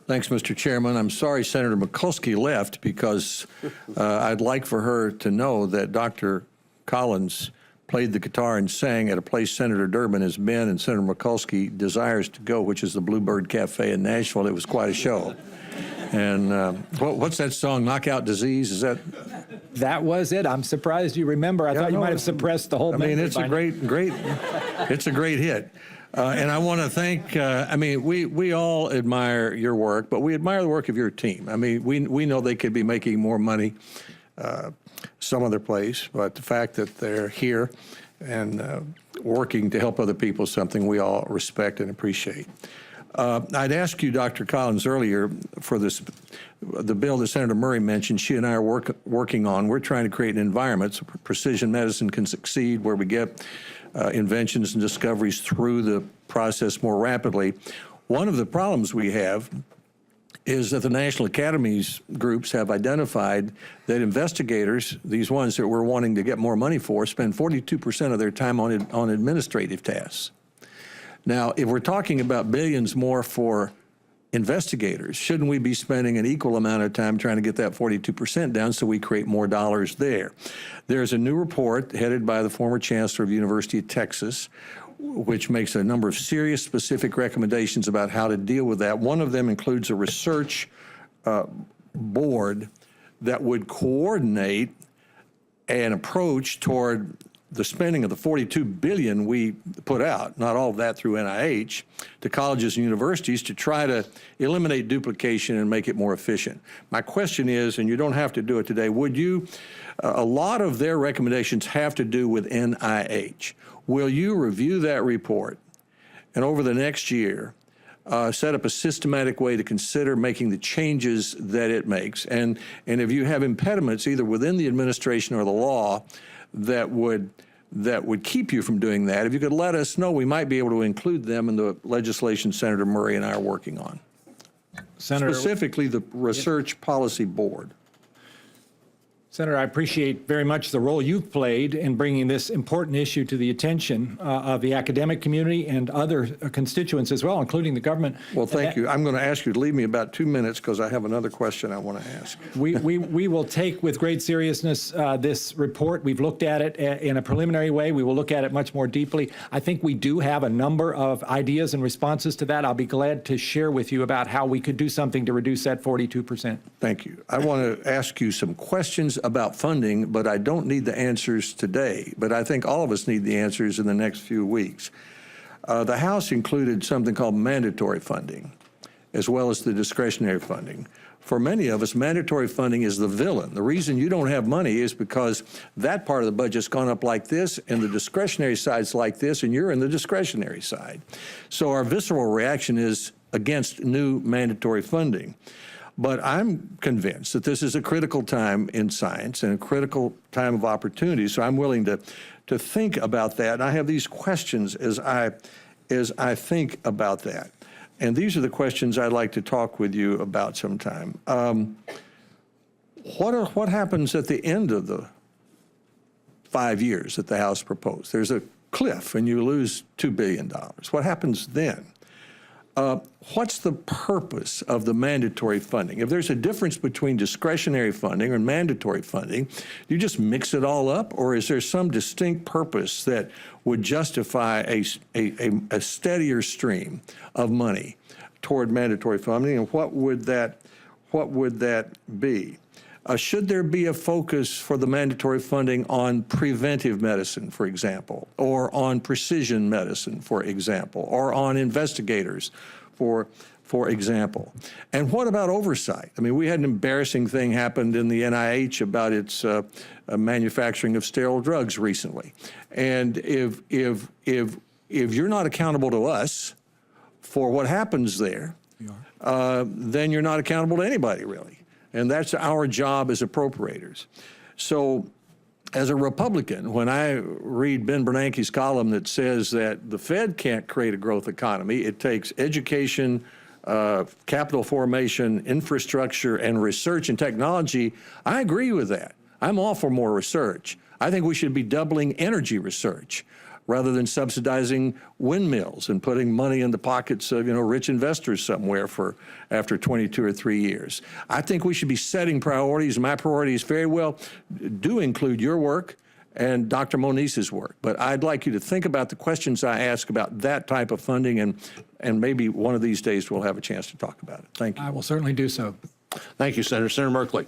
Thanks, Mr. Chairman. I'm sorry Senator Mikulski left because I'd like for her to know that Dr. Collins played the guitar and sang at a place Senator Durbin has been and Senator Mikulski desires to go, which is the Bluebird Cafe in Nashville. It was quite a show. And what's that song, Knockout Disease? Is that? That was it. I'm surprised you remember. I thought you might have suppressed the whole I mean, it's a great, it's a great hit. And I want to thank, I mean, we all admire your work, but we admire the work of your team. I mean, we know they could be making more money some other place, but the fact that they're here and working to help other people is something we all respect and appreciate. I'd ask you, Dr. Collins, earlier for the bill that Senator Murray mentioned, she and I are working on. We're trying to create an environment so precision medicine can succeed where we get inventions and discoveries through the process more rapidly. One of the problems we have is that the National Academies groups have identified that investigators, these ones that we're wanting to get more money for, spend 42% of their time on administrative tasks. Now, if we're talking about billions more for investigators, shouldn't we be spending an equal amount of time trying to get that 42% down so we create more dollars there? There's a new report headed by the former chancellor of the University of Texas, which makes a number of serious specific recommendations about how to deal with that. One of them includes a research board that would coordinate an approach toward the spending of the $42 billion we put out, not all of that through NIH, to colleges and universities to try to eliminate duplication and make it more efficient. My question is, and you don't have to do it today, would you, a lot of their recommendations have to do with NIH. Will you review that report and over the next year set up a systematic way to consider making the changes that it makes? And if you have impediments either within the administration or the law that would keep you from doing that, if you could let us know, we might be able to include them in the legislation Senator Murray and I are working on. Senator, specifically the Research Policy Board. Senator, I appreciate very much the role you've played in bringing this important issue to the attention of the academic community and other constituents as well, including the government. Well, thank you. I'm going to ask you to leave me about 2 minutes because I have another question I want to ask. We will take with great seriousness this report. We've looked at it in a preliminary way. We will look at it much more deeply. I think we do have a number of ideas and responses to that. I'll be glad to share with you about how we could do something to reduce that 42%. Thank you. I want to ask you some questions about funding, but I don't need the answers today. But I think all of us need the answers in the next few weeks. The House included something called mandatory funding, as well as the discretionary funding. For many of us, mandatory funding is the villain. The reason you don't have money is because that part of the budget's gone up like this, and the discretionary side's like this, and you're in the discretionary side. So our visceral reaction is against new mandatory funding. But I'm convinced that this is a critical time in science and a critical time of opportunity. So I'm willing to think about that. And I have these questions as I think about that. And these are the questions I'd like to talk with you about sometime. What happens at the end of the 5 years that the House proposed? There's a cliff and you lose $2 billion. What happens then? What's the purpose of the mandatory funding? If there's a difference between discretionary funding and mandatory funding, do you just mix it all up, or is there some distinct purpose that would justify a steadier stream of money toward mandatory funding, and what would that be? Should there be a focus for the mandatory funding on preventive medicine, for example, or on precision medicine, for example, or on investigators, for example? And what about oversight? I mean, we had an embarrassing thing happened in the NIH about its manufacturing of sterile drugs recently. And if you're not accountable to us for what happens there, then you're not accountable to anybody, really. And that's our job as appropriators. So as a Republican, when I read Ben Bernanke's column that says that the Fed can't create a growth economy, it takes education, capital formation, infrastructure, and research and technology, I agree with that. I'm all for more research. I think we should be doubling energy research. rather than subsidizing windmills and putting money in the pockets of, rich investors somewhere for after 22 or 3 years. I think we should be setting priorities. My priorities very well do include your work and Dr. Monize's work. But I'd like you to think about the questions I ask about that type of funding, and maybe one of these days we'll have a chance to talk about it. Thank you. I will certainly do so. Thank you, Senator. Senator Merkley.